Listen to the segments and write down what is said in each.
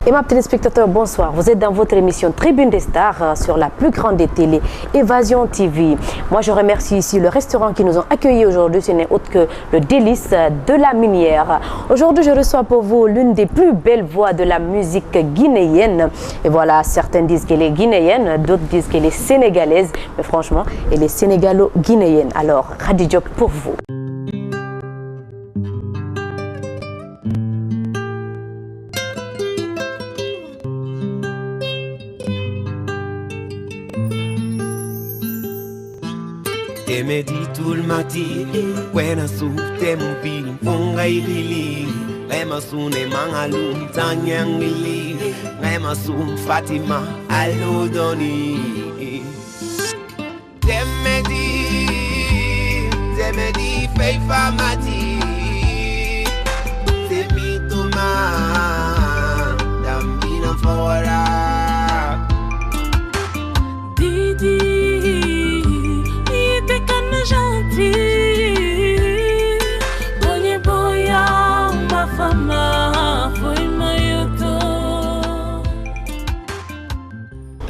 Et ma téléspectateurs, bonsoir. Vous êtes dans votre émission Tribune des Stars sur la plus grande des télés, Évasion TV. Moi, je remercie ici le restaurant qui nous ont accueillis aujourd'hui. Ce n'est autre que le Délice de la Minière. Aujourd'hui, je reçois pour vous l'une des plus belles voix de la musique guinéenne. Et voilà, certains disent qu'elle est guinéenne, d'autres disent qu'elle est sénégalaise. Mais franchement, elle est sénégalo-guinéenne. Alors, Khady Diop pour vous. Te me di tout le matin, when I soup te mon feeling, funga ibili, lema sune mangalum tanyang ili, lema sum Fatima allo doni. Te me di feifa mati, te mi toma, dambina fora.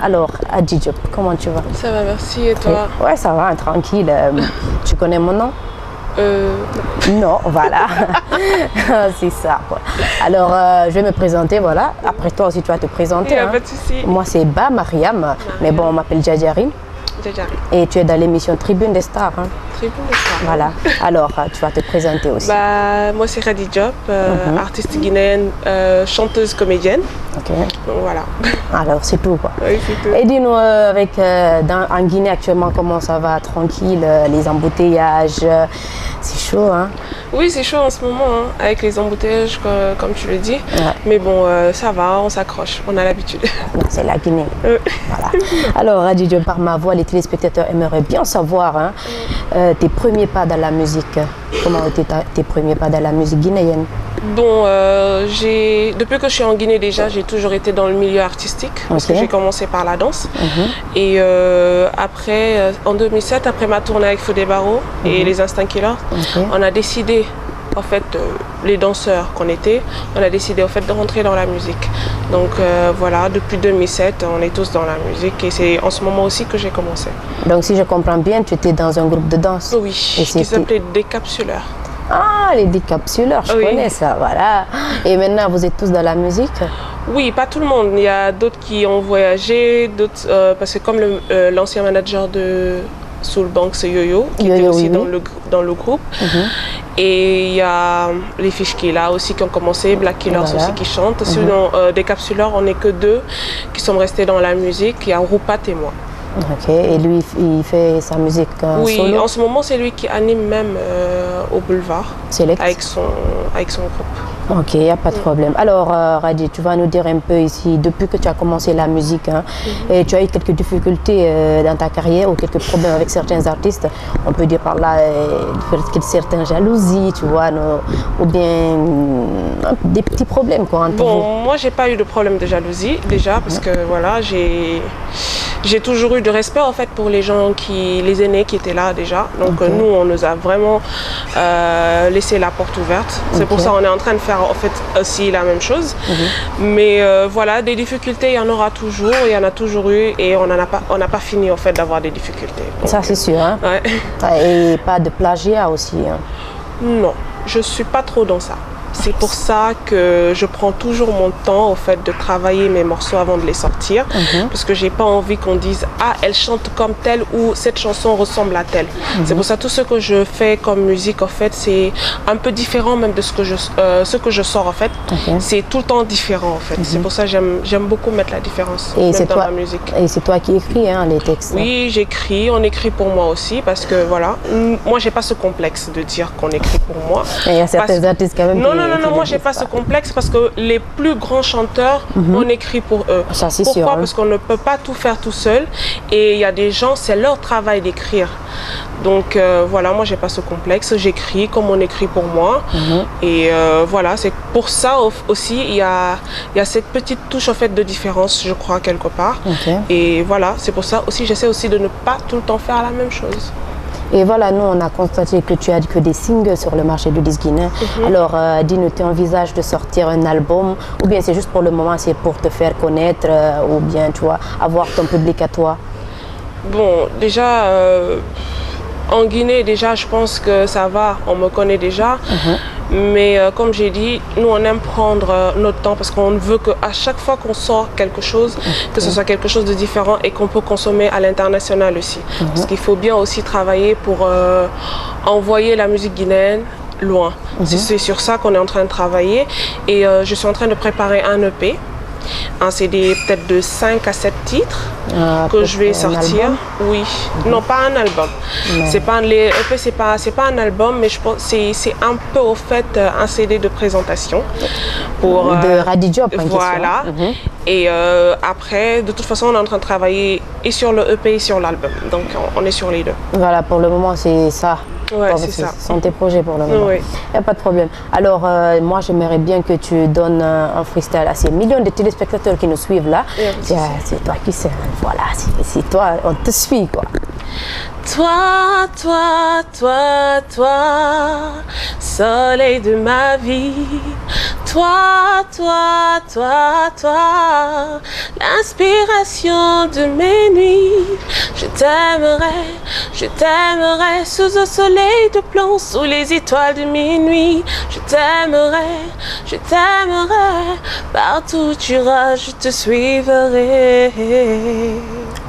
Alors, Khady Diop, comment tu vas? Ça va, merci. Et toi? Ouais, ça va, tranquille. Tu connais mon nom? Non, voilà. C'est ça, quoi. Alors, je vais me présenter, voilà. Après toi aussi, tu vas te présenter. Il n'y a pas de souci. Moi, c'est Ba Mariam, mais bon, on m'appelle Djadjari. Et tu es dans l'émission Tribune des Stars. Hein. Tribune des Stars. Voilà. Alors, tu vas te présenter aussi. Moi, c'est Khady Diop, artiste guinéenne, chanteuse, comédienne. Ok. Donc, voilà. Alors, c'est tout, quoi. Oui, c'est tout. Et dis-nous, en Guinée actuellement, comment ça va? Tranquille, les embouteillages, c'est chaud, hein? Oui, c'est chaud en ce moment, hein, avec les embouteillages, comme tu le dis. Ouais. Mais bon, ça va, on s'accroche, on a l'habitude. C'est la Guinée. Voilà. Alors, Khady Diop, par ma voix, les téléspectateurs aimeraient bien savoir hein, tes premiers pas dans la musique. Comment étaient tes premiers pas dans la musique guinéenne? Bon, depuis que je suis en Guinée déjà, j'ai toujours été dans le milieu artistique. Parce que j'ai commencé par la danse. Et après, en 2007, après ma tournée avec Fodé Barreau et les Instinct Killers, on a décidé, en fait, les danseurs qu'on était, on a décidé en fait de rentrer dans la musique. Donc voilà, depuis 2007, on est tous dans la musique et c'est en ce moment aussi que j'ai commencé. Donc si je comprends bien, tu étais dans un groupe de danse? Oui, qui s'appelait Décapsuleurs. Ah, les Décapsuleurs, je connais ça, voilà. Et maintenant, vous êtes tous dans la musique? Oui, pas tout le monde. Il y a d'autres qui ont voyagé, d'autres parce que comme l'ancien manager de Soulbank, c'est Yo-Yo, qui était aussi dans le groupe. Et il y a les Fiches qui est là aussi qui ont commencé, Black Killers aussi qui chantent. Sinon, Décapsuleurs, on n'est que deux qui sont restés dans la musique. Il y a Roupat et moi. Ok, et lui, il fait sa musique solo? Oui, en ce moment, c'est lui qui anime même au Boulevard avec son groupe. Ok, il n'y a pas de problème. Alors, Khady, tu vas nous dire un peu ici, depuis que tu as commencé la musique, hein, et tu as eu quelques difficultés dans ta carrière ou quelques problèmes avec certains artistes, on peut dire par là certaines jalousies, tu vois, ou bien des petits problèmes quoi, entre vous. Moi, j'ai pas eu de problème de jalousie déjà, parce que voilà, j'ai toujours eu de respect en fait pour les gens les aînés qui étaient là déjà. Donc nous, on nous a vraiment laissé la porte ouverte. C'est pour ça qu'on est en train de faire en fait aussi la même chose. Mais voilà, des difficultés, il y en aura toujours, il y en a toujours eu et on n'a pas fini en fait d'avoir des difficultés. Donc, ça c'est sûr. Hein? Ouais. Et pas de plagiat aussi. Hein? Non, je suis pas trop dans ça. C'est pour ça que je prends toujours mon temps au fait de travailler mes morceaux avant de les sortir, parce que j'ai pas envie qu'on dise ah elle chante comme telle ou cette chanson ressemble à telle. C'est pour ça tout ce que je fais comme musique en fait c'est un peu différent même de ce que je sors en fait. C'est tout le temps différent en fait. C'est pour ça que j'aime beaucoup mettre la différence dans ma musique. Et c'est toi qui écris hein, les textes? Oui, j'écris, on écrit pour moi aussi parce que voilà, moi j'ai pas ce complexe de dire qu'on écrit pour moi. Et il y a certains artistes quand même. non, moi j'ai pas ce complexe parce que les plus grands chanteurs, on écrit pour eux. Ça, c'est Pourquoi? sûr, hein. Parce qu'on ne peut pas tout faire tout seul et il y a des gens, c'est leur travail d'écrire. Donc voilà, moi j'ai pas ce complexe, j'écris comme on écrit pour moi. Et voilà, c'est pour ça aussi il y a cette petite touche en fait de différence, je crois, quelque part. Et voilà, c'est pour ça aussi j'essaie aussi de ne pas tout le temps faire la même chose. Et voilà, nous, on a constaté que tu as que des singles sur le marché du disque guinéen. Alors, dis-nous, tu envisages de sortir un album ou bien c'est juste pour le moment, c'est pour te faire connaître ou bien, tu vois, avoir ton public à toi? Bon, déjà, en Guinée, déjà, je pense que ça va, on me connaît déjà. Mais comme j'ai dit, nous, on aime prendre notre temps parce qu'on veut qu'à chaque fois qu'on sort quelque chose, que ce soit quelque chose de différent et qu'on peut consommer à l'international aussi. Parce qu'il faut bien aussi travailler pour envoyer la musique guinéenne loin. C'est sur ça qu'on est en train de travailler. Et je suis en train de préparer un EP. Un CD peut-être de 5 à 7 titres que je vais sortir. Oui, non pas un album. C'est pas les EP, c'est pas un album, mais je pense c'est un peu au fait un CD de présentation pour de Radio Job. Voilà. Et après, de toute façon, on est en train de travailler et sur le EP et sur l'album. Donc on est sur les deux. Voilà, pour le moment c'est ça. Ouais, c'est ça. Ce sont tes projets pour le moment. Oui. Il n'y a pas de problème. Alors, moi, j'aimerais bien que tu donnes un freestyle à ces millions de téléspectateurs qui nous suivent là. C'est toi qui sais. Voilà, c'est toi, on te suit, quoi. Toi, toi, toi, toi, soleil de ma vie. Toi, toi, toi, toi, l'inspiration de mes nuits. Je t'aimerai sous un soleil de plomb, sous les étoiles de minuit. Je t'aimerai, partout où tu iras, je te suivrai.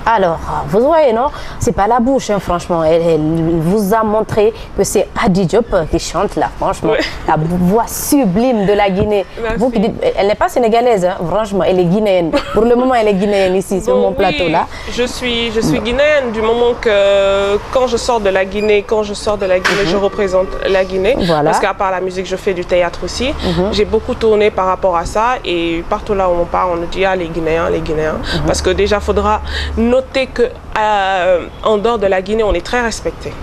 Alors, vous voyez, non? C'est pas la bouche, hein, franchement. Elle vous a montré que c'est Adi Diop qui chante là, franchement. La voix sublime de la Guinée. Vous qui dites, elle n'est pas sénégalaise, hein, franchement, elle est guinéenne. Pour le moment, elle est guinéenne ici, sur mon plateau là. Je suis guinéenne du moment que quand je sors de la Guinée, je représente la Guinée. Voilà. Parce qu'à part la musique, je fais du théâtre aussi. J'ai beaucoup tourné par rapport à ça et partout là où on part, on nous dit les Guinéens, les Guinéens. Parce que déjà, il faudra noter qu'en dehors de la Guinée, on est très respecté.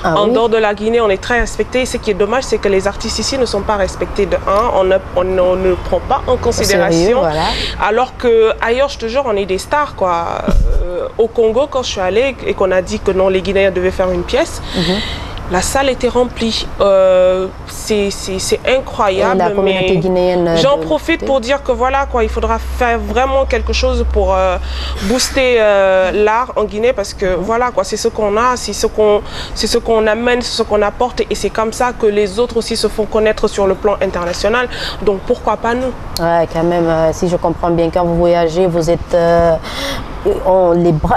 En dehors de la Guinée, on est très respecté. Et ce qui est dommage, c'est que les artistes ici ne sont pas respectés de un. On ne prend pas en considération. Sérieux, voilà. Alors qu'ailleurs, je te jure, on est des stars, quoi. Au Congo, quand je suis allée et qu'on a dit que non, les Guinéens devaient faire une pièce, la salle était remplie. C'est incroyable. La communauté guinéenne. J'en profite pour dire que voilà, quoi, il faudra faire vraiment quelque chose pour booster l'art en Guinée parce que voilà, quoi, c'est ce qu'on a, c'est ce qu'on amène, c'est ce qu'on apporte et c'est comme ça que les autres aussi se font connaître sur le plan international. Donc pourquoi pas nous? Ouais, quand même, si je comprends bien, quand vous voyagez, vous êtes.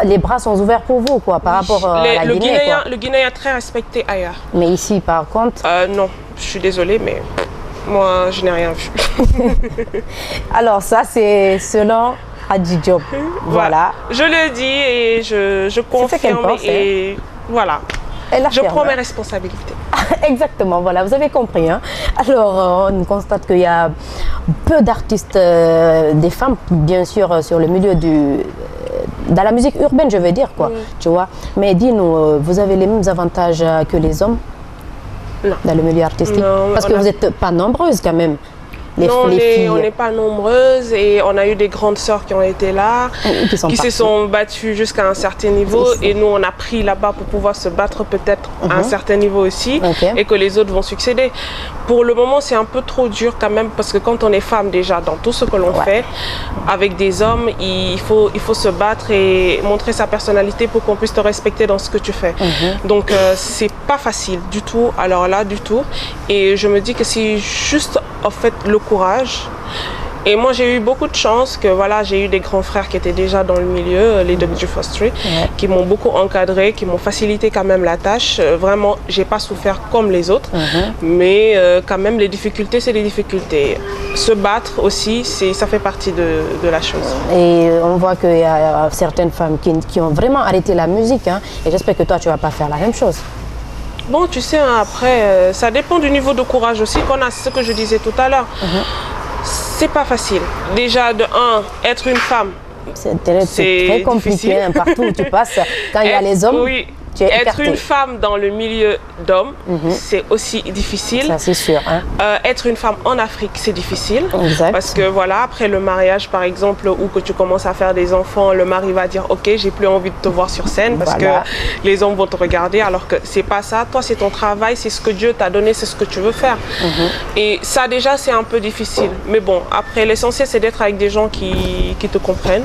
Les bras sont ouverts pour vous, quoi, par rapport à la Guinée. Le Guinéen est très respecté ailleurs. Mais ici, par contre. Non, je suis désolée, mais moi, je n'ai rien vu. Alors, ça, c'est selon Adi Diop. Voilà. Je le dis et je confirme. Et voilà. Je prends mes responsabilités. Exactement, voilà, vous avez compris. Hein. Alors, on constate qu'il y a peu d'artistes, des femmes, bien sûr, sur le milieu dans la musique urbaine, je veux dire, quoi. Tu vois. Mais dis-nous, vous avez les mêmes avantages que les hommes dans le milieu artistique? Non, parce que vous n'êtes pas nombreuses quand même. On n'est pas nombreuses et on a eu des grandes sœurs qui ont été là, qui se sont battues jusqu'à un certain niveau et nous on a pris là-bas pour pouvoir se battre peut-être à un certain niveau aussi et que les autres vont succéder. Pour le moment c'est un peu trop dur quand même parce que quand on est femme déjà dans tout ce que l'on fait, avec des hommes il faut se battre et montrer sa personnalité pour qu'on puisse te respecter dans ce que tu fais. Donc c'est pas facile du tout, alors là du tout et je me dis que c'est juste en fait le courage. Et moi, j'ai eu beaucoup de chance que voilà, j'ai eu des grands frères qui étaient déjà dans le milieu, les W Foster, qui m'ont beaucoup encadré, qui m'ont facilité quand même la tâche. Vraiment, j'ai pas souffert comme les autres, mais quand même, les difficultés, c'est des difficultés. Se battre aussi, ça fait partie de la chose. Et on voit qu'il y a certaines femmes qui ont vraiment arrêté la musique, hein, et j'espère que toi, tu vas pas faire la même chose. Bon, tu sais, hein, après, ça dépend du niveau de courage aussi qu'on a. C'est ce que je disais tout à l'heure. C'est pas facile. Déjà, de un, être une femme, c'est très compliqué difficile. Hein, partout où tu passes. Quand il y a les hommes, oui. tu es Être écarté. une femme dans le milieu d'hommes, c'est aussi difficile. Ça, c'est sûr. Hein. Être une femme en Afrique, c'est difficile. Exact. Parce que voilà, après le mariage, par exemple, ou que tu commences à faire des enfants, le mari va dire « Ok, j'ai plus envie de te voir sur scène parce Voilà. que les hommes vont te regarder. » Alors que c'est pas ça. Toi, c'est ton travail, c'est ce que Dieu t'a donné, c'est ce que tu veux faire. Et ça, déjà, c'est un peu difficile. Mais bon, après, l'essentiel, c'est d'être avec des gens qui te comprennent.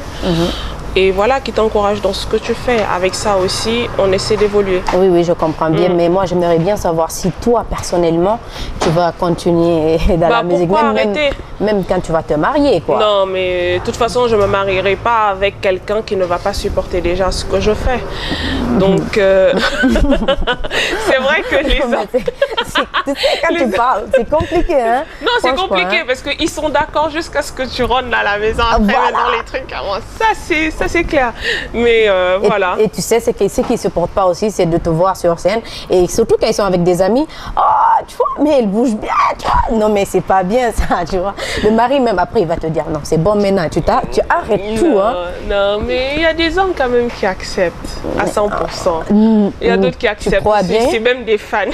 Et voilà, qui t'encouragent dans ce que tu fais. Avec ça aussi, on essaie d'évoluer. Oui, oui, je comprends bien. Mais moi, j'aimerais bien savoir si toi, personnellement, tu vas continuer dans la musique. Pourquoi arrêter? Même quand tu vas te marier, quoi. Non, mais de toute façon, je ne me marierai pas avec quelqu'un qui ne va pas supporter déjà ce que je fais. Donc, c'est vrai que les hommes... Tu sais, quand tu parles, c'est compliqué, hein? Non, c'est Franchement, compliqué hein. parce qu'ils sont d'accord jusqu'à ce que tu rentres à la maison. Après, Voilà. dans les trucs avant. Ça, c'est clair. Mais voilà. Et tu sais, ce qui ne supportent pas aussi, c'est de te voir sur scène. Et surtout quand ils sont avec des amis. Oh, tu vois, mais elle bouge bien, tu vois. Non, mais c'est pas bien ça, tu vois. Le mari, même après, il va te dire non, c'est bon maintenant. Tu arrêtes tout, hein. Non, mais il y a des hommes quand même qui acceptent à 100%. Il y a d'autres qui acceptent. crois bien? C'est même des fans.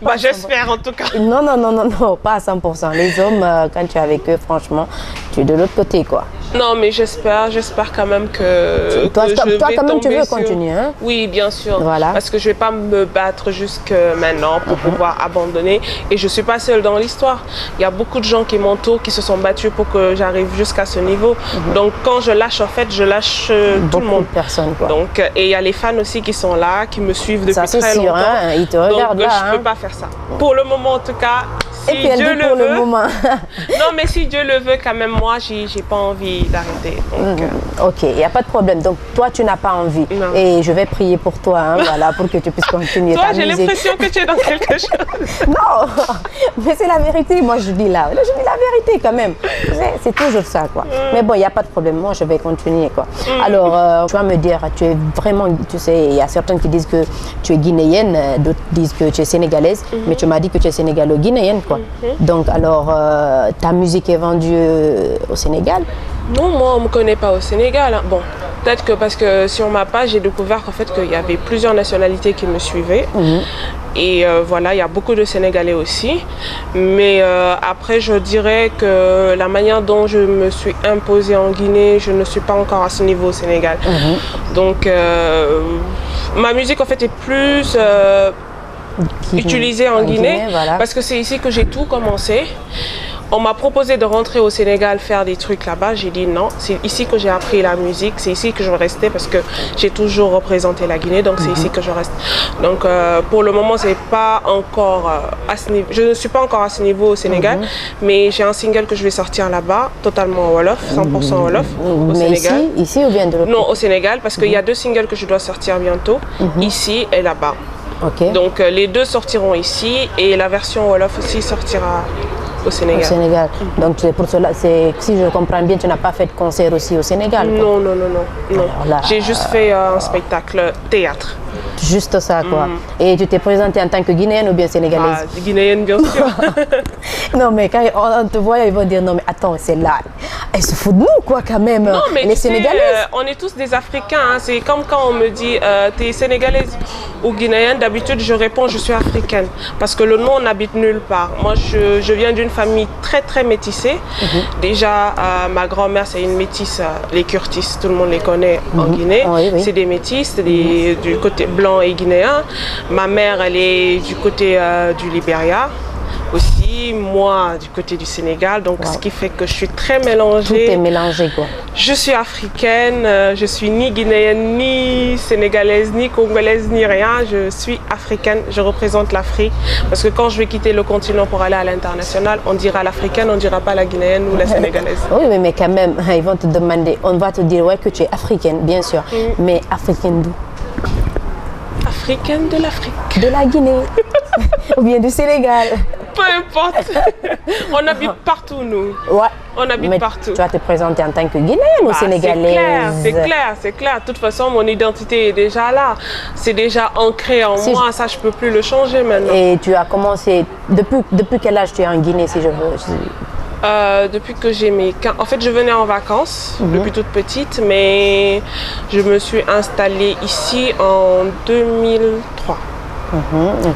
Bah, j'espère en tout cas. Non, non, non, non, non, pas à 100%. Les hommes, quand tu es avec eux, franchement, tu es de l'autre côté, quoi. Non, mais j'espère quand même que Toi, je quand vais même, tu tomber veux sur- continuer, hein? Oui, bien sûr. Voilà. Parce que je vais pas me battre jusque maintenant pour pouvoir abandonner. Et je suis pas seule dans l'histoire. Il y a beaucoup de gens qui m'entourent, qui se sont battus pour que j'arrive jusqu'à ce niveau. Donc, quand je lâche, en fait, je lâche tout le Beaucoup monde. de personnes, quoi. Donc, et il y a les fans aussi qui sont là, qui me suivent depuis Ça, c'est très sûr, longtemps. hein, ils te regardent Donc, là, je hein. peux pas faire ça. Pour le moment, en tout cas, si Et puis elle Dieu dit le pour veut. le moment. Non, mais si Dieu le veut, quand même, moi, j'ai pas envie d'arrêter. Donc, Ok, il n'y a pas de problème. Donc, toi, tu n'as pas envie. Non. Et je vais prier pour toi, hein, voilà, pour que tu puisses continuer toi, ta j'ai musique. l'impression que tu es dans quelque chose. Non, mais c'est la vérité, moi je dis là. Je dis la vérité quand même. C'est toujours ça, quoi. Mais bon, il n'y a pas de problème. Moi, je vais continuer, quoi. Alors, tu vas me dire, tu es vraiment, tu sais, il y a certains qui disent que tu es guinéenne, d'autres disent que tu es sénégalaise, mais tu m'as dit que tu es sénégalo-guinéenne, quoi. Donc, alors, ta musique est vendue au Sénégal? Non, moi, on ne me connaît pas au Sénégal. Hein. Bon, peut-être que parce que sur ma page, j'ai découvert qu'en fait, qu'il y avait plusieurs nationalités qui me suivaient. Et voilà, il y a beaucoup de Sénégalais aussi. Mais après, je dirais que la manière dont je me suis imposée en Guinée, je ne suis pas encore à ce niveau au Sénégal. Donc, ma musique, en fait, est plus utilisée en Guinée, voilà. parce que c'est ici que j'ai tout commencé. On m'a proposé de rentrer au Sénégal faire des trucs là-bas. J'ai dit non, c'est ici que j'ai appris la musique, c'est ici que je vais rester parce que j'ai toujours représenté la Guinée, donc c'est ici que je reste. Donc pour le moment, c'est pas encore à ce niveau. Je ne suis pas encore à ce niveau au Sénégal, mais j'ai un single que je vais sortir là-bas, totalement en Wolof, 100% Wolof, au Mais Sénégal. ici ou bien de l'autre? Non, au Sénégal, parce qu'il y a deux singles que je dois sortir bientôt, ici et là-bas. Ok. Donc les deux sortiront ici et la version Wolof aussi sortira au Sénégal. Au Sénégal. Donc c'est pour cela, si je comprends bien, tu n'as pas fait de concert aussi au Sénégal, quoi. Non, non, non, non. non. Alors là, J'ai juste fait un spectacle théâtre. Juste ça, quoi. Et tu t'es présentée en tant que Guinéenne ou bien sénégalaise? Ah, guinéenne, bien sûr. Non, mais quand on te voit, ils vont dire non, mais attends, c'est là. Elle se fout de nous, quoi, quand même. Non, mais les tu sais, Sénégalaises. on est tous des Africains. Hein. C'est comme quand on me dit t'es sénégalaise ou guinéenne. D'habitude, je réponds je suis africaine. Parce que le nom n'habite nulle part. Moi, je viens d'une famille très, très métissée. Déjà, ma grand-mère, c'est une métisse, les Curtis. Tout le monde les connaît en Guinée. Oui, oui. C'est des métisses du côté blanc et guinéen. Ma mère, elle est du côté du Libéria. Aussi, moi du côté du Sénégal, donc ce qui fait que je suis très mélangée. Tout est mélangé, quoi. Je suis africaine, je suis ni guinéenne, ni sénégalaise, ni congolaise, ni rien. Je suis africaine, je représente l'Afrique. Parce que quand je vais quitter le continent pour aller à l'international, on dira l'africaine, on ne dira pas la guinéenne ou la sénégalaise. Oui, mais quand même, ils vont te demander, on va te dire ouais, que tu es africaine, bien sûr. Mais africaine d'où? Africaine de l'Afrique. De la Guinée. Ou bien du Sénégal. Peu importe. On habite partout, nous. Ouais. On habite partout. Tu vas te présenter en tant que Guinéenne ou Sénégalaise? C'est clair. De toute façon, mon identité est déjà là. C'est déjà ancré en moi. Ça, je ne peux plus le changer maintenant. Et tu as commencé... Depuis quel âge tu es en Guinée, si je veux? Depuis que j'ai mes 15... En fait, je venais en vacances depuis toute petite, mais je me suis installée ici en 2003.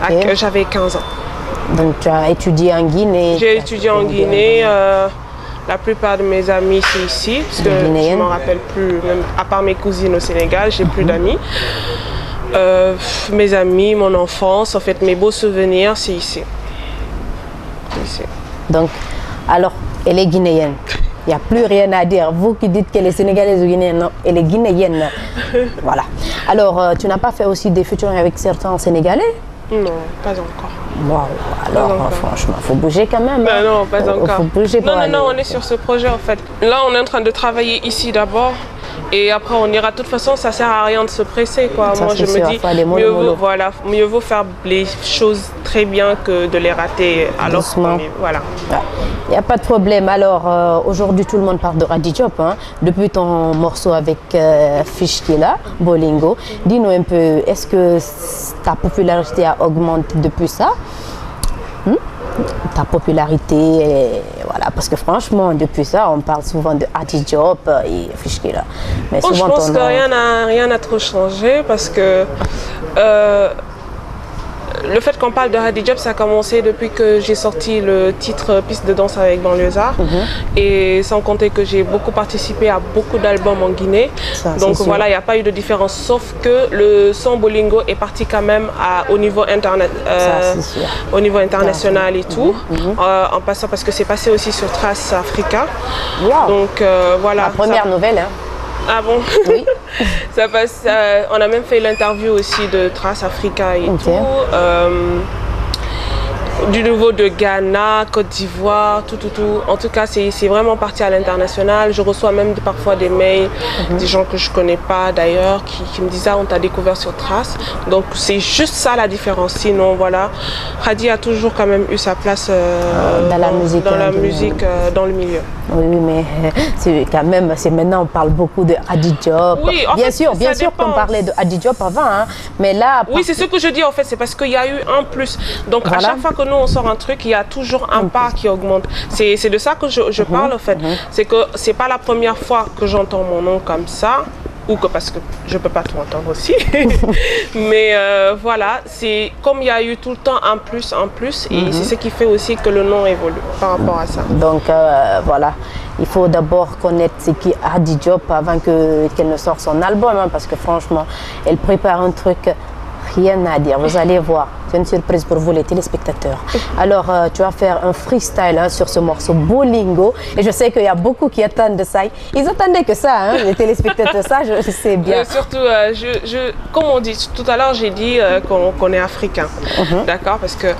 Okay. J'avais 15 ans. Donc, tu as étudié en Guinée? J'ai étudié en Guinée. La plupart de mes amis, c'est ici, parce que je ne m'en rappelle plus, même à part mes cousines au Sénégal, j'ai plus d'amis. Mes amis, mon enfance, en fait, mes beaux souvenirs, c'est ici. Donc, alors, elle est guinéenne. Il n'y a plus rien à dire. Vous qui dites qu'elle est sénégalaise ou guinéenne, non, elle est guinéenne. Voilà. Alors, tu n'as pas fait aussi des featuring avec certains Sénégalais? Non, pas encore. Wow. Alors, franchement, il faut bouger quand même. Non, pas encore. Faut bouger non, on est sur ce projet en fait. Là, on est en train de travailler ici d'abord. Et après, on ira. De toute façon, ça ne sert à rien de se presser, quoi. Ça, moi, je me dis, mieux vaut faire les choses très bien que de les rater. Alors, voilà. Il n'y a pas de problème. Alors, aujourd'hui, tout le monde parle de Hady Diop. Hein. Depuis ton morceau avec Fish qui est là, Bolingo, dis-nous un peu, est-ce que ta popularité a augmenté depuis ça? Ta popularité, voilà, parce que franchement, depuis ça, on parle souvent de Hady Diop et Fish qui est là. Mais souvent, je pense que rien n'a trop changé parce que le fait qu'on parle de Hady Diop, ça a commencé depuis que j'ai sorti le titre Piste de danse avec Banlieusard. Et sans compter que j'ai beaucoup participé à beaucoup d'albums en Guinée. Donc voilà, il n'y a pas eu de différence. Sauf que le son Bolingo est parti quand même au niveau international et tout. En passant, parce que c'est passé aussi sur Trace Africa. Wow. Donc voilà. La première nouvelle, hein. Ah bon? Oui. Ça passe, on a même fait l'interview aussi de Trace Africa et tout. Du niveau de Ghana, Côte d'Ivoire, tout. En tout cas, c'est vraiment parti à l'international. Je reçois même parfois des mails, des gens que je ne connais pas d'ailleurs, qui me disent « Ah, on t'a découvert sur Trace ». Donc, c'est juste ça la différence. Sinon, voilà, Hady a toujours quand même eu sa place dans la musique, dans le milieu. Oui, mais c'est quand même, maintenant on parle beaucoup de Hady Diop. Oui, bien sûr qu'on parlait de Hady Diop avant, hein, mais là... Oui, c'est ce que je dis en fait, c'est parce qu'il y a eu un plus. Donc à chaque fois que nous on sort un truc, il y a toujours un pas qui augmente. C'est de ça que je parle en fait. C'est que c'est pas la première fois que j'entends mon nom comme ça. Ou que parce que je ne peux pas tout entendre aussi. Mais voilà, c'est comme il y a eu tout le temps un plus, et c'est ce qui fait aussi que le nom évolue par rapport à ça. Donc voilà, il faut d'abord connaître ce qui est Hady Diop avant qu'elle ne sorte son album, hein, parce que franchement, elle prépare un truc, rien à dire, vous allez voir. C'est une surprise pour vous les téléspectateurs. Alors, tu vas faire un freestyle hein, sur ce morceau Bolingo. Et je sais qu'il y a beaucoup qui attendent de ça. Ils attendaient que ça, hein, les téléspectateurs, ça, je sais bien. Surtout, comme on dit, tout à l'heure, j'ai dit qu'on est africain. D'accord? Parce que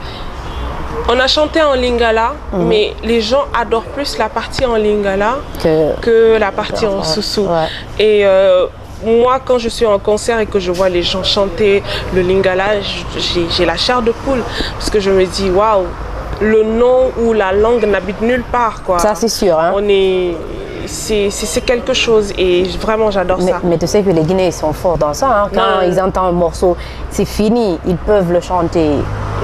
on a chanté en lingala, mais les gens adorent plus la partie en lingala que la partie en soussou. Et moi, quand je suis en concert et que je vois les gens chanter le lingala, j'ai la chair de poule. Parce que je me dis, waouh, le nom ou la langue n'habite nulle part, quoi. Ça, c'est sûr. Hein? C'est quelque chose et vraiment, j'adore ça. Mais tu sais que les Guinéens sont forts dans ça. Hein? Quand ils entendent un morceau, c'est fini, ils peuvent le chanter.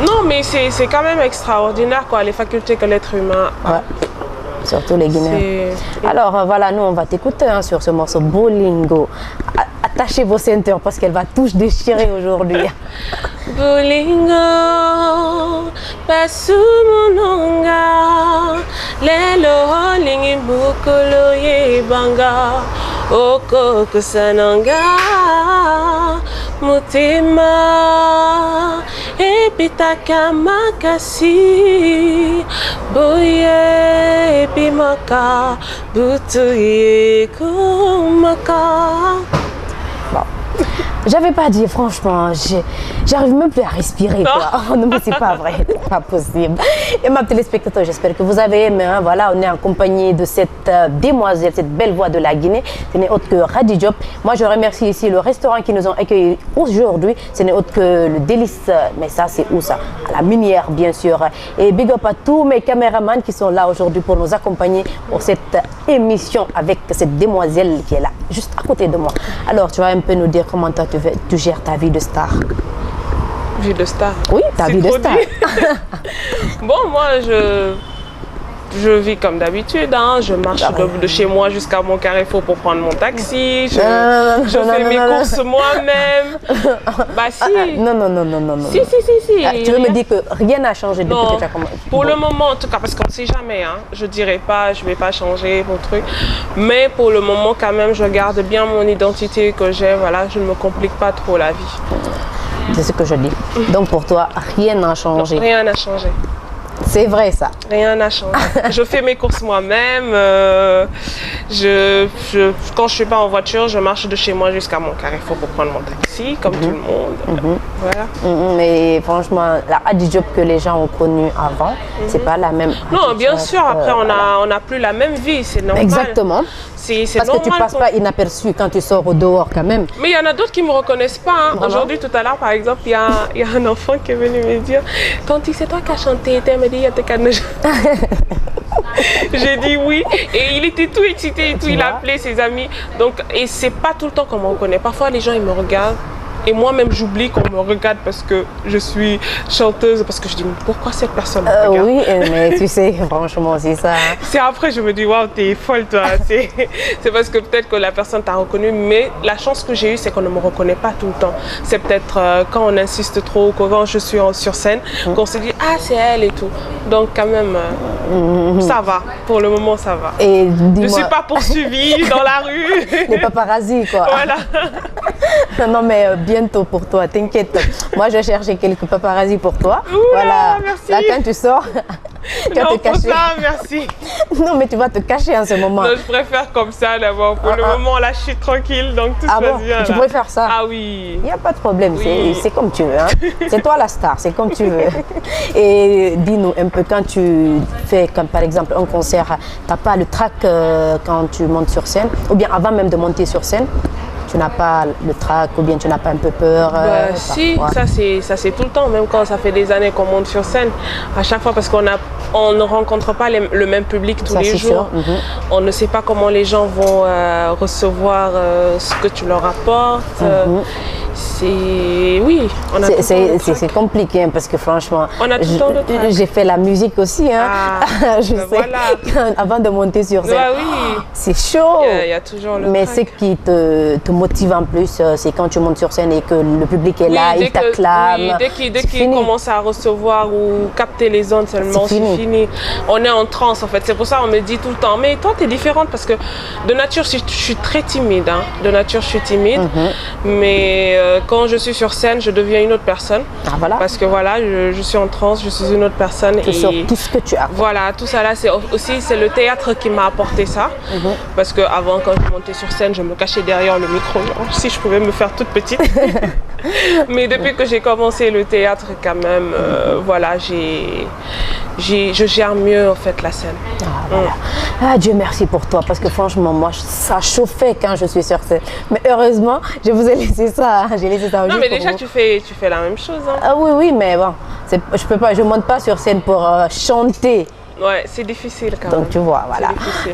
Non, mais c'est quand même extraordinaire, quoi, les facultés que l'être humain a. Ouais. Surtout les Guinéens. Alors voilà, nous on va t'écouter hein, sur ce morceau Bolingo. Attachez vos ceintures parce qu'elle va tous déchirer aujourd'hui. Bolingo, pasumunonga, lelo lingi bukolo yebanga, oko kusananga, mutima, epitaka makasi, boye epimaka, butuye kumaka. Bon. J'avais pas dit, franchement, j'arrive même plus à respirer. Quoi. Oh, non, mais c'est pas vrai, c'est pas possible. Et ma téléspectateur, j'espère que vous avez aimé. Hein, voilà, on est en compagnie de cette demoiselle, cette belle voix de la Guinée. Ce n'est autre que Radi Diop. Moi, je remercie ici le restaurant qui nous ont accueillis aujourd'hui. Ce n'est autre que le Délice. Mais ça, c'est où ça? À la Minière, bien sûr. Et big up à tous mes caméramans qui sont là aujourd'hui pour nous accompagner pour cette émission avec cette demoiselle qui est là, juste à côté de moi. Alors, tu vas un peu nous dire comment toi, tu gères ta vie de star. Vie de star? Oui, ta vie de star. Bon, moi, je vis comme d'habitude, hein. Je marche de chez moi jusqu'à mon carrefour pour prendre mon taxi. Je fais mes courses moi-même. Bah si. Non. Si. Tu veux me dire que rien n'a changé depuis que tu as commencé? Pour le moment, en tout cas, parce qu'on ne sait jamais. Hein. Je dirais pas, je vais pas changer mon truc. Mais pour le moment, quand même, je garde bien mon identité que j'ai. Voilà, je ne me complique pas trop la vie. C'est ce que je dis. Donc pour toi, rien n'a changé? Non, rien n'a changé. C'est vrai ça. Rien n'a changé. Je fais mes courses moi-même. Quand je suis pas en voiture, je marche de chez moi jusqu'à mon carrefour pour prendre mon taxi, comme tout le monde. Voilà. Mais franchement, la Radi Diop que les gens ont connue avant, c'est pas la même. Non, bien sûr. Après, on n'a plus la même vie, c'est normal. Exactement. C'est parce que tu passes pas inaperçu quand tu sors au dehors quand même. Mais il y en a d'autres qui me reconnaissent pas. Hein. Aujourd'hui, tout à l'heure, par exemple, il y a un enfant qui est venu me dire, Tanti, c'est toi qui as chanté, elle m'a dit, j'ai dit oui et il était tout excité et tout, il a appelé ses amis. Donc, et c'est pas tout le temps qu'on me reconnaît. Parfois les gens ils me regardent et moi-même j'oublie qu'on me regarde parce que je suis chanteuse, parce que je dis mais pourquoi cette personne me regarde? Oui, mais tu sais, franchement c'est ça. C'est après je me dis waouh, t'es folle toi. C'est parce que peut-être que la personne t'a reconnu, mais la chance que j'ai eue c'est qu'on ne me reconnaît pas tout le temps. C'est peut-être quand on insiste trop, quand je suis sur scène, qu'on se dit ah c'est elle et tout. Donc quand même ça va, pour le moment ça va. Et je ne suis pas poursuivie dans la rue. Les paparazzis quoi. Voilà. Non mais bientôt pour toi, t'inquiète. Moi je cherchais quelques paparazzis pour toi. Oula, voilà. Merci. Là quand tu sors, tu vas te cacher. Ça, merci. Non mais tu vas te cacher en ce moment. Non, je préfère comme ça d'abord. Pour le moment là je suis tranquille, donc tout se passe bien. Tu préfères ça? Ah oui. Il n'y a pas de problème, oui. C'est comme tu veux. Hein. C'est toi la star, c'est comme tu veux. Et dis-nous un peu, quand tu fais comme par exemple un concert, tu n'as pas le trac quand tu montes sur scène, ou bien avant même de monter sur scène? Tu n'as pas le trac ou bien tu n'as pas un peu peur? Si, ça c'est tout le temps, même quand ça fait des années qu'on monte sur scène. À chaque fois, parce qu'on ne rencontre pas le même public tous les jours. On ne sait pas comment les gens vont recevoir ce que tu leur apportes. Oui, on a tout le temps c'est compliqué hein, parce que franchement, on a tout le temps de trac. J'ai fait la musique aussi. Hein. Je sais, voilà. avant de monter sur scène, oui. c'est chaud. Il y a toujours le Mais trac. ce qui te motive en plus, c'est quand tu montes sur scène et que le public est là, il t'acclame. Oui, dès qu'il commence à recevoir ou capter les ondes seulement, c'est fini. On est en transe en fait. C'est pour ça qu'on me dit tout le temps, mais toi tu es différente parce que de nature je suis très timide. Hein. De nature je suis timide, mais quand je suis sur scène, je deviens une autre personne. Ah, voilà. Parce que voilà, je suis en transe, je suis une autre personne. Tu sors tout ce que tu as. Voilà, tout ça là, c'est le théâtre qui m'a apporté ça. Parce que avant, quand je montais sur scène, je me cachais derrière le micro. Si je pouvais me faire toute petite. Mais depuis que j'ai commencé le théâtre, quand même, voilà, je gère mieux en fait la scène. Ah, voilà. Ah, Dieu merci pour toi, parce que franchement, moi, ça chauffait quand je suis sur scène. Mais heureusement, je vous ai laissé ça. J'ai laissé ça. Non, mais déjà, tu fais la même chose. Hein. Ah oui, mais bon, je monte pas sur scène pour chanter. Ouais, c'est difficile quand même. Donc tu vois, voilà.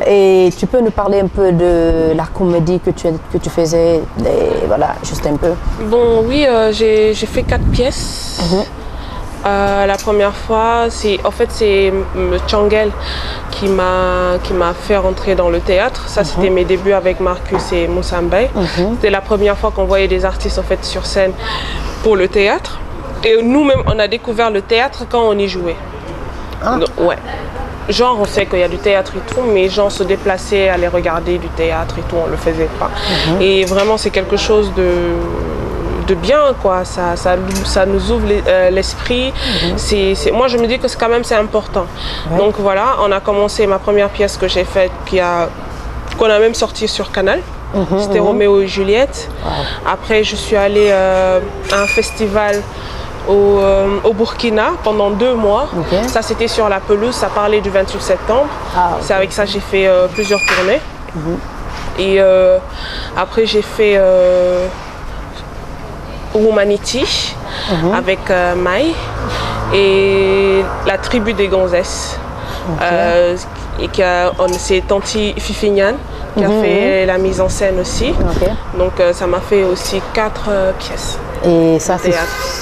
Et tu peux nous parler un peu de la comédie que tu faisais, voilà, juste un peu. Bon, oui, j'ai fait 4 pièces. La première fois, c'est Tchangel qui m'a fait rentrer dans le théâtre. Ça, c'était mes débuts avec Marcus et Moussa Mbaye. C'était la première fois qu'on voyait des artistes en fait sur scène pour le théâtre. Et nous-mêmes, on a découvert le théâtre quand on y jouait. Donc, ouais. Genre, on sait qu'il y a du théâtre et tout, mais gens se déplaçaient, aller regarder du théâtre et tout, on le faisait pas. Et vraiment, c'est quelque chose de bien, quoi. Ça nous ouvre l'esprit. Moi, je me dis que c'est important. Donc voilà, on a commencé ma première pièce que j'ai faite qui a qu'on a même sorti sur Canal. C'était Roméo et Juliette. Après, je suis allée à un festival au Burkina pendant 2 mois. Ça, c'était sur la pelouse. Ça parlait du 28 septembre. C'est avec ça que j'ai fait plusieurs tournées. Et après, j'ai fait Humanity avec Mai et la tribu des Gonzesses. Et c'est Tanti Fifignan qui a fait la mise en scène aussi. Donc ça m'a fait aussi 4 pièces. Et ça,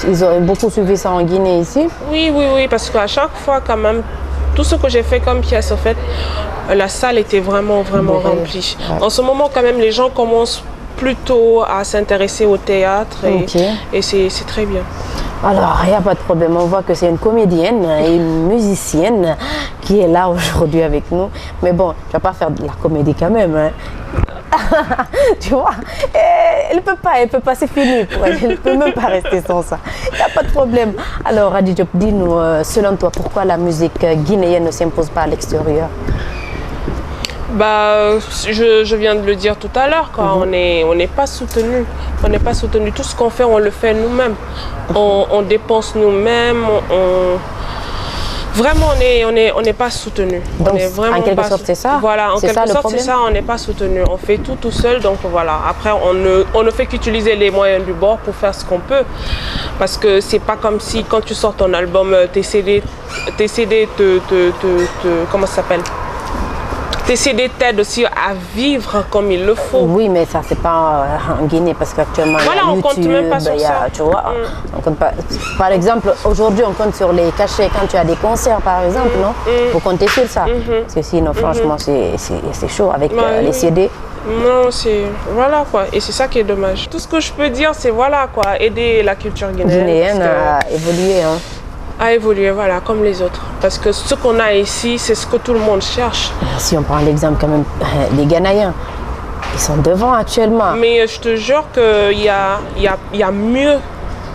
ils ont beaucoup suivi ça en Guinée ici? Oui, parce qu'à chaque fois quand même, tout ce que j'ai fait comme pièce, en fait, la salle était vraiment remplie. En ce moment quand même, les gens commencent plutôt à s'intéresser au théâtre et c'est très bien. Alors, il n'y a pas de problème. On voit que c'est une comédienne et une musicienne qui est là aujourd'hui avec nous. Mais bon, tu ne vas pas faire de la comédie quand même. Hein. Tu vois, elle peut pas, c'est fini pour elle. Elle ne peut même pas rester sans ça. Il n'y a pas de problème. Alors, Adi Diop, dis-nous, selon toi, pourquoi la musique guinéenne ne s'impose pas à l'extérieur? Je viens de le dire tout à l'heure, on n'est pas soutenu. On n'est pas soutenu. Tout ce qu'on fait, on le fait nous-mêmes. On dépense nous-mêmes. Vraiment, on n'est pas soutenu. Donc, en quelque sorte, c'est ça? Voilà, en quelque sorte, c'est ça, on n'est pas soutenu. On fait tout seul, donc voilà. Après, on ne fait qu'utiliser les moyens du bord pour faire ce qu'on peut. Parce que c'est pas comme si, quand tu sors ton album, tes CD comment ça s'appelle? Tes CD t'aident aussi à vivre comme il le faut. Oui, mais ça, c'est pas en Guinée parce qu'actuellement, voilà, on compte même pas sur ça. Tu vois, on compte pas. Par exemple, aujourd'hui, on compte sur les cachets quand tu as des concerts, par exemple, non? Faut compter sur ça. Parce que sinon, franchement, c'est chaud avec les CD. Non, voilà quoi. Et c'est ça qui est dommage. Tout ce que je peux dire, c'est voilà quoi, aider la culture guinéenne à évoluer. Hein. À évoluer, voilà, comme les autres. Parce que ce qu'on a ici, c'est ce que tout le monde cherche. Si on prend l'exemple quand même, les Ghanéens, ils sont devant actuellement. Mais je te jure qu'il y a mieux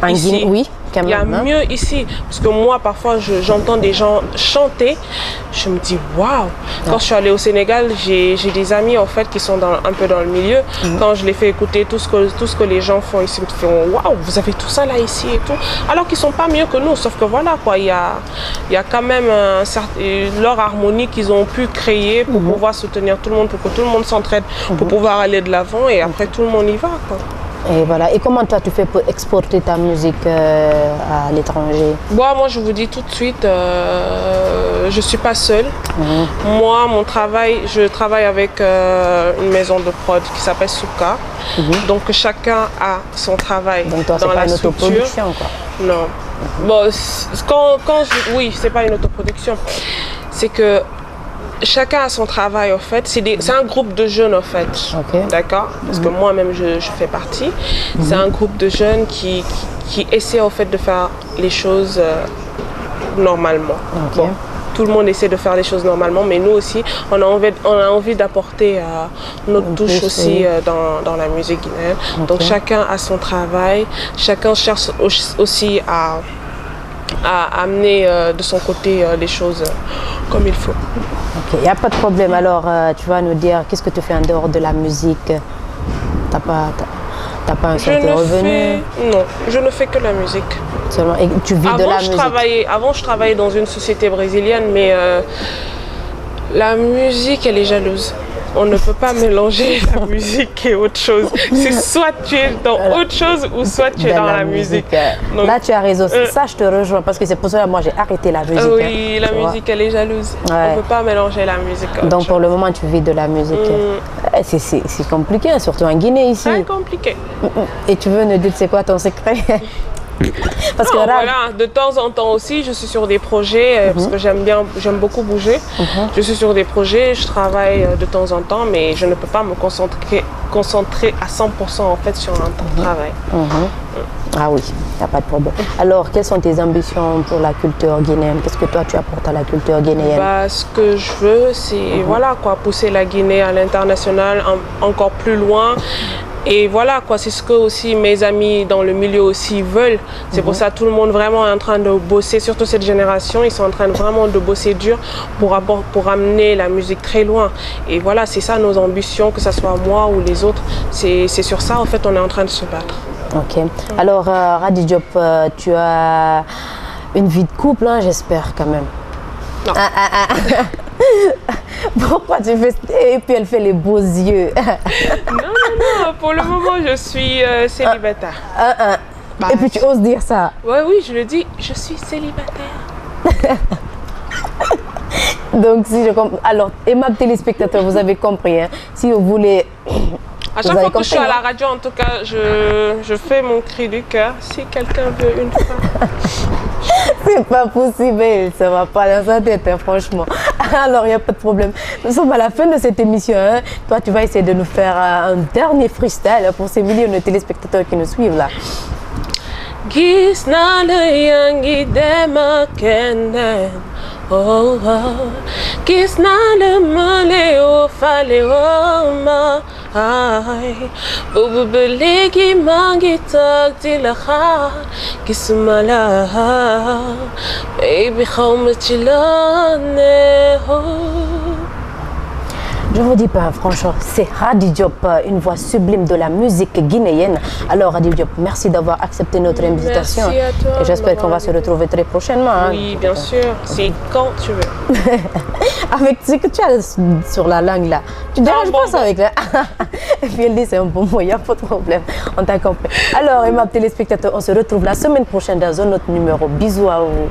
ici. Guinée, oui. Il y a mieux ici, parce que moi parfois j'entends des gens chanter, je me dis waouh. Quand je suis allée au Sénégal, j'ai des amis en fait qui sont un peu dans le milieu. Quand je les fais écouter tout ce que les gens font ici, ils me font waouh, vous avez tout ça là ici et tout. Alors qu'ils sont pas mieux que nous, sauf que voilà quoi, il y a quand même leur harmonie qu'ils ont pu créer pour pouvoir soutenir tout le monde, pour que tout le monde s'entraide, pour pouvoir aller de l'avant et après tout le monde y va quoi. Et voilà. Et comment toi tu fais pour exporter ta musique à l'étranger? Moi, je vous dis tout de suite, je suis pas seule. Moi, mon travail, je travaille avec une maison de prod qui s'appelle Souka. Donc chacun a son travail. Donc toi, dans c'est pas une structure. autoproduction quoi? Non. Bon, oui, c'est pas une autoproduction. C'est que chacun a son travail en fait, c'est un groupe de jeunes en fait, d'accord? Parce que moi-même je fais partie. C'est un groupe de jeunes qui essaient en fait de faire les choses normalement. Bon, tout le monde essaie de faire les choses normalement, mais nous aussi, on a envie d'apporter notre touche aussi dans la musique guinéenne. Donc chacun a son travail, chacun cherche aussi à amener de son côté les choses comme il faut. Il n'y a pas de problème. Alors, tu vas nous dire, qu'est-ce que tu fais en dehors de la musique? T'as pas un certain revenu? Non, je ne fais que la musique. Seulement, et tu vis de la musique? Avant, je travaillais dans une société brésilienne, mais la musique, elle est jalouse. On ne peut pas mélanger la musique et autre chose. C'est soit tu es dans autre chose ou soit tu es dans la musique. Donc, là, tu as raison. Ça, je te rejoins parce que c'est pour ça que moi, j'ai arrêté la musique. Oui, la musique, elle est jalouse. On ne peut pas mélanger la musique. Donc, pour le moment, tu vis de la musique. C'est compliqué, surtout en Guinée, ici. C'est compliqué. Et tu veux nous dire, c'est quoi ton secret? Parce que voilà, de temps en temps aussi, je suis sur des projets parce que j'aime beaucoup bouger. Je suis sur des projets, je travaille de temps en temps, mais je ne peux pas me concentrer à 100% en fait sur un travail. Ah oui, il n'y a pas de problème. Alors, quelles sont tes ambitions pour la culture guinéenne? Qu'est-ce que toi tu apportes à la culture guinéenne? Ce que je veux, c'est voilà quoi, pousser la Guinée à l'international encore plus loin. Et voilà, quoi, c'est ce que aussi mes amis dans le milieu aussi veulent. C'est pour ça que tout le monde vraiment est en train de bosser, surtout cette génération, ils sont en train vraiment de bosser dur pour amener la musique très loin. Et voilà, c'est ça nos ambitions, que ce soit moi ou les autres. C'est sur ça, en fait, on est en train de se battre. Ok. Alors, Rady Diop, tu as une vie de couple, hein, j'espère quand même. Non. Pourquoi tu fais... Et puis elle fait les beaux yeux. Non, pour le moment, je suis célibataire. Bah, et puis tu oses dire ça. Oui, je le dis, je suis célibataire. Donc, si je comprends... Alors, aimables téléspectateurs, vous avez compris, hein, si vous voulez... À chaque fois que je suis à la radio, en tout cas, je fais mon cri du cœur. Si quelqu'un veut une femme. C'est pas possible, ça va pas dans sa tête, hein, franchement. Alors, il n'y a pas de problème. Nous sommes à la fin de cette émission. Hein. Toi, tu vas essayer de nous faire un dernier freestyle pour ces millions de téléspectateurs qui nous suivent là. Gis na le yangi dema kenden. Oh, oh. Gis na le male o fale o ma. Ay, bubu belegi mangi tak dilakha. Gis mala. Baby khawma chilane ho. Je vous dis pas, franchement, c'est Rady Diop, une voix sublime de la musique guinéenne. Alors Rady Diop, merci d'avoir accepté notre invitation. Merci à toi. Et j'espère qu'on va se retrouver très prochainement. Oui, bien sûr. C'est quand tu veux. Avec ce que tu as sur la langue là, tu ne déranges pas ça avec là. Et puis elle dit c'est un bon mot, il n'y a pas de problème. On t'a compris. Alors, aimables téléspectateurs, on se retrouve la semaine prochaine dans un autre numéro. Bisous à vous.